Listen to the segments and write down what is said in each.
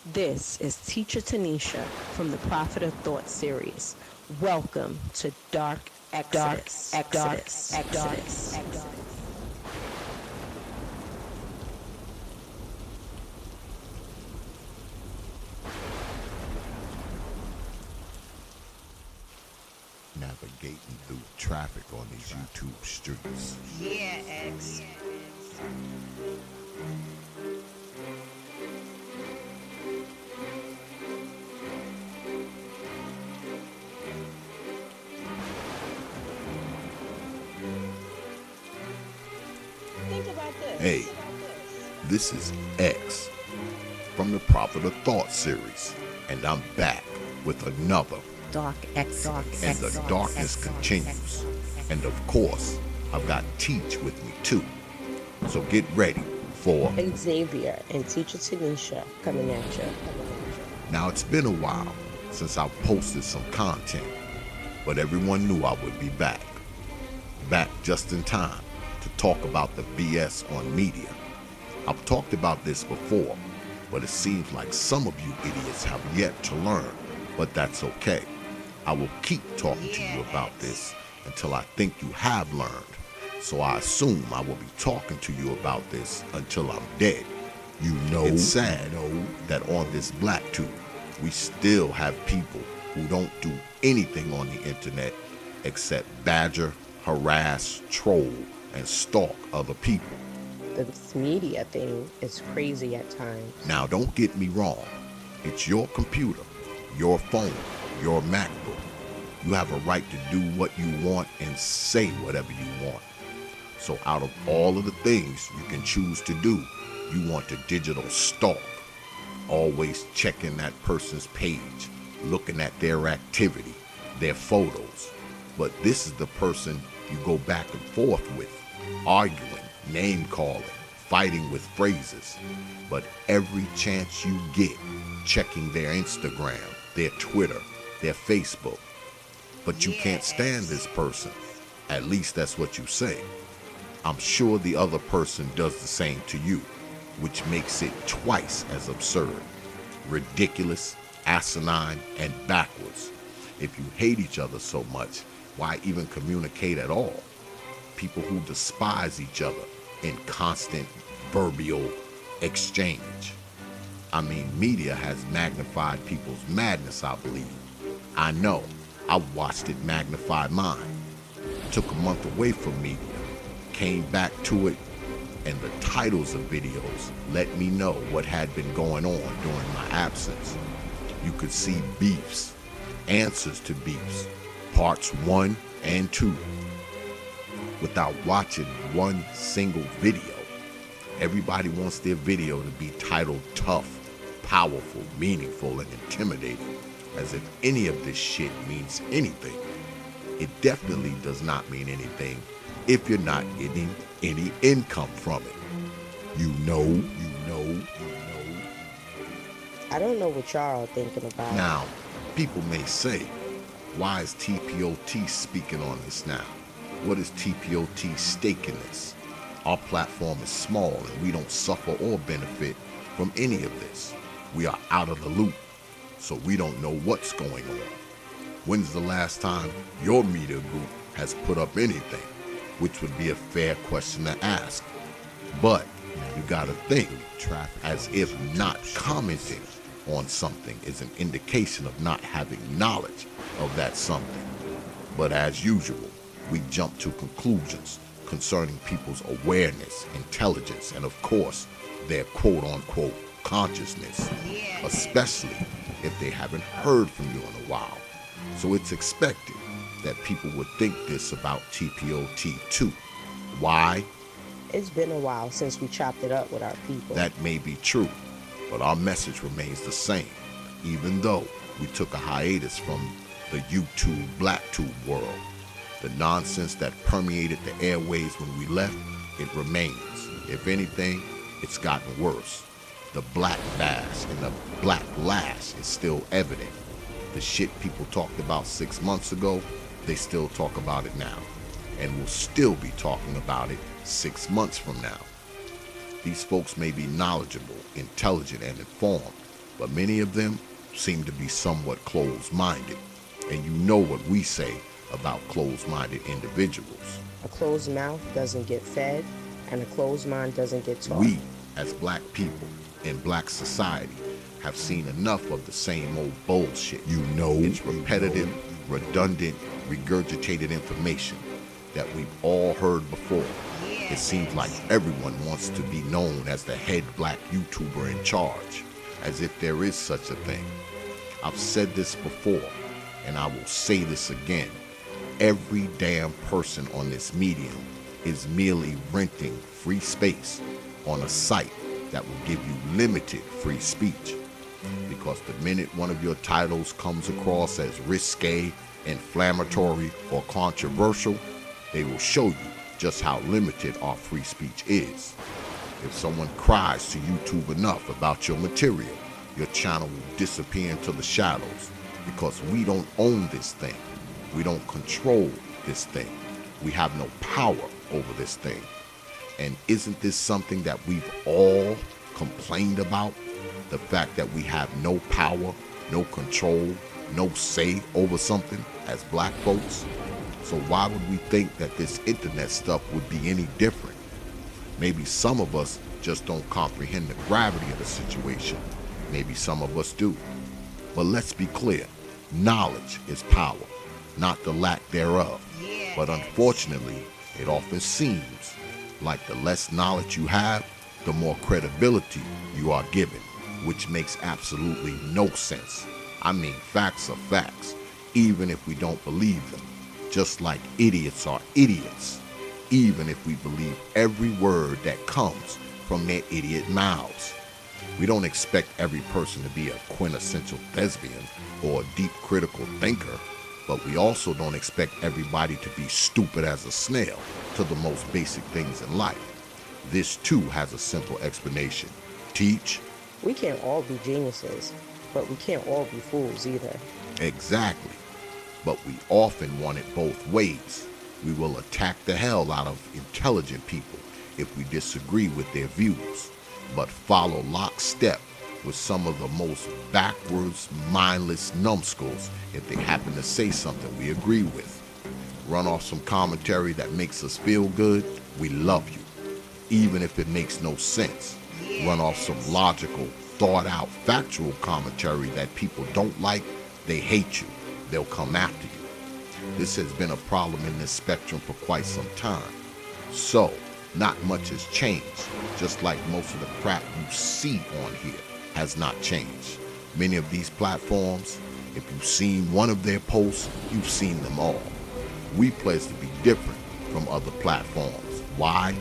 This is Teacher Tanisha from the Prophet of Thought series. Welcome to Dark Exodus. Navigating through traffic on these YouTube streets. Yeah, X. Think about this. Hey, this is X from the Prophet of Thought series, and I'm back with another Dark Exodus. And the darkness continues. And of course, I've got Teach with me too. So get ready for Xavier and Teacher Tanisha coming at you. Now it's been a while since I've posted some content, but everyone knew I would be back. Back just in time to talk about the BS on media. I've talked about this before, but it seems like some of you idiots have yet to learn, but that's okay. I will keep talking to you about this until I think you have learned. So I assume I will be talking to you about this until I'm dead. You know, it's sad that on this BlackTube, we still have people who don't do anything on the internet except badger, harass, troll, and stalk other people. This media thing is crazy at times. Now don't get me wrong. It's your computer, your phone, your MacBook. You have a right to do what you want and say whatever you want. So out of all of the things you can choose to do, you want to digital stalk. Always checking that person's page, looking at their activity, their photos. But this is the person you go back and forth with, arguing, name calling, fighting with phrases. But every chance you get, checking their Instagram, their Twitter, their Facebook. But you can't stand this person. At least that's what you say. I'm sure the other person does the same to you, which makes it twice as absurd, ridiculous, asinine, and backwards. If you hate each other so much, why even communicate at all? People who despise each other in constant verbal exchange. I mean, media has magnified people's madness, I believe. I know. I've watched it magnify mine. Took a month away from media, came back to it, and the titles of videos let me know what had been going on during my absence. You could see beefs, answers to beefs, parts 1 and 2. Without watching one single video. Everybody wants their video to be titled tough, powerful, meaningful, and intimidating, as if any of this shit means anything. It definitely does not mean anything if you're not getting any income from it. You know. I don't know what y'all are thinking about. Now, people may say, why is T.P.O.T speaking on this now? What is T.P.O.T's stake in this? Our platform is small and we don't suffer or benefit from any of this. We are out of the loop, so we don't know what's going on. When's the last time your media group has put up anything? Which would be a fair question to ask. But you gotta think, as if not commenting on something is an indication of not having knowledge of that something. But as usual, we jump to conclusions concerning people's awareness, intelligence, and of course, their quote-unquote consciousness, especially if they haven't heard from you in a while. So it's expected that people would think this about T.P.O.T too. Why? It's been a while since we chopped it up with our people. That may be true, but our message remains the same, even though we took a hiatus from the YouTube, BlackTube world. The nonsense that permeated the airways when we left, it remains. If anything, it's gotten worse. The black bash and the black lash is still evident. The shit people talked about 6 months ago, they still talk about it now, and will still be talking about it 6 months from now. These folks may be knowledgeable, intelligent, and informed, but many of them seem to be somewhat closed-minded. And you know what we say about closed-minded individuals. A closed mouth doesn't get fed, and a closed mind doesn't get taught. We, as black people in black society, have seen enough of the same old bullshit. It's repetitive, redundant, regurgitated information that we've all heard before. It seems like everyone wants to be known as the head black YouTuber in charge, as if there is such a thing. I've said this before, and I will say this again. Every damn person on this medium is merely renting free space on a site that will give you limited free speech. Because the minute one of your titles comes across as risque, inflammatory, or controversial, they will show you just how limited our free speech is. If someone cries to YouTube enough about your material, your channel will disappear into the shadows, because we don't own this thing. We don't control this thing. We have no power over this thing. And isn't this something that we've all complained about? The fact that we have no power, no control, no say over something as black folks. So why would we think that this internet stuff would be any different? Maybe some of us just don't comprehend the gravity of the situation. Maybe some of us do. But let's be clear, knowledge is power, not the lack thereof. But unfortunately, it often seems like the less knowledge you have, the more credibility you are given, which makes absolutely no sense. I mean, facts are facts, even if we don't believe them. Just like idiots are idiots, even if we believe every word that comes from their idiot mouths. We don't expect every person to be a quintessential thespian or a deep critical thinker, but we also don't expect everybody to be stupid as a snail to the most basic things in life. This too has a simple explanation. Teach. We can't all be geniuses, but we can't all be fools either. Exactly. But we often want it both ways. We will attack the hell out of intelligent people if we disagree with their views, but follow lockstep with some of the most backwards, mindless numbskulls if they happen to say something we agree with. Run off some commentary that makes us feel good, we love you, even if it makes no sense. Run off some logical, thought-out, factual commentary that people don't like, they hate you. They'll come after you. This has been a problem in this spectrum for quite some time. So, not much has changed, just like most of the crap you see on here has not changed. Many of these platforms, if you've seen one of their posts, you've seen them all. We pledge to be different from other platforms. Why?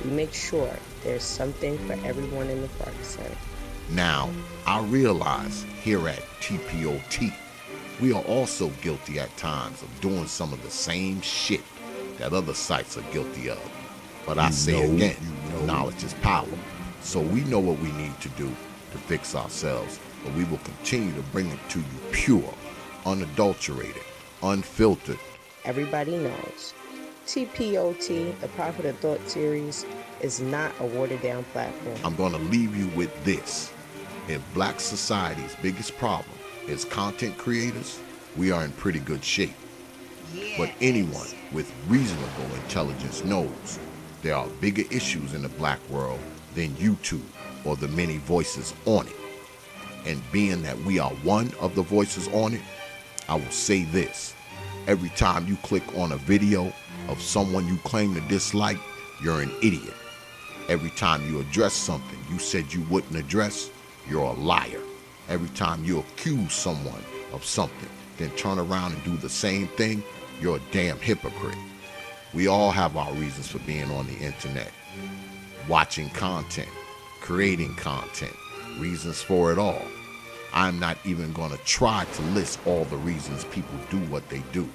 We make sure there's something for everyone in the Ferguson. Now, I realize here at T.P.O.T, we are also guilty at times of doing some of the same shit that other sites are guilty of. But I say again, knowledge is power. So we know what we need to do to fix ourselves, but we will continue to bring it to you pure, unadulterated, unfiltered. Everybody knows. T.P.O.T, the Prophet of Thought series, is not a watered-down platform. I'm going to leave you with this. If black society's biggest problem is content creators, we are in pretty good shape. But anyone with reasonable intelligence knows there are bigger issues in the black world than YouTube or the many voices on it. And being that we are one of the voices on it, I will say this. Every time you click on a video of someone you claim to dislike, you're an idiot. Every time you address something you said you wouldn't address, you're a liar. Every time you accuse someone of something, then turn around and do the same thing, you're a damn hypocrite. We all have our reasons for being on the internet. Watching content, creating content, reasons for it all. I'm not even going to try to list all the reasons people do what they do.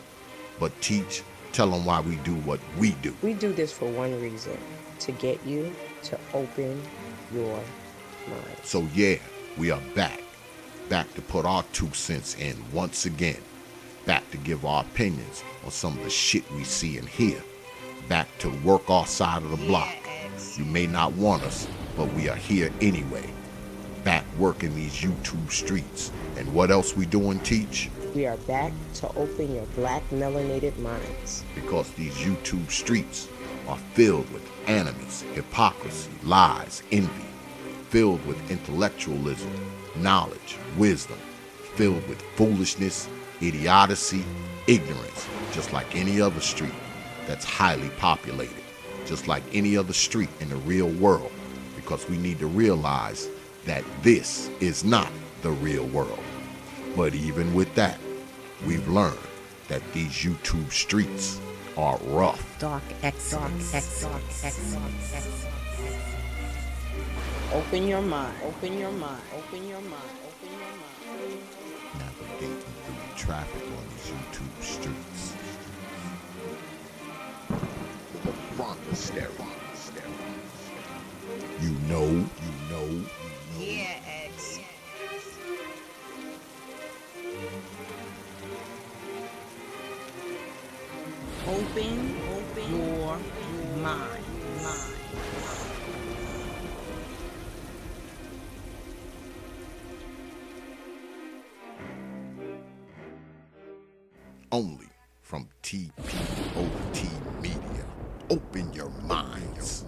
But teach, tell them why we do what we do. We do this for one reason, to get you to open your mind. So yeah, we are back. Back to put our 2 cents in once again. Back to give our opinions on some of the shit we see and hear. Back to work our side of the block. You may not want us, but we are here anyway. Back working these YouTube streets. And what else we doing, Teach? We are back to open your black melanated minds. Because these YouTube streets are filled with animus, hypocrisy, lies, envy, filled with intellectualism, knowledge, wisdom, filled with foolishness, idiocy, ignorance, just like any other street that's highly populated, just like any other street in the real world, because we need to realize that this is not the real world. But even with that, we've learned that these YouTube streets are rough. Dark Open your mind, open your mind, open your mind, open your mind. Navigating through the traffic on these YouTube streets. The monastery. You know. Yeah, X. Open your mind. Only from T.P.O.T. Media. Open your minds.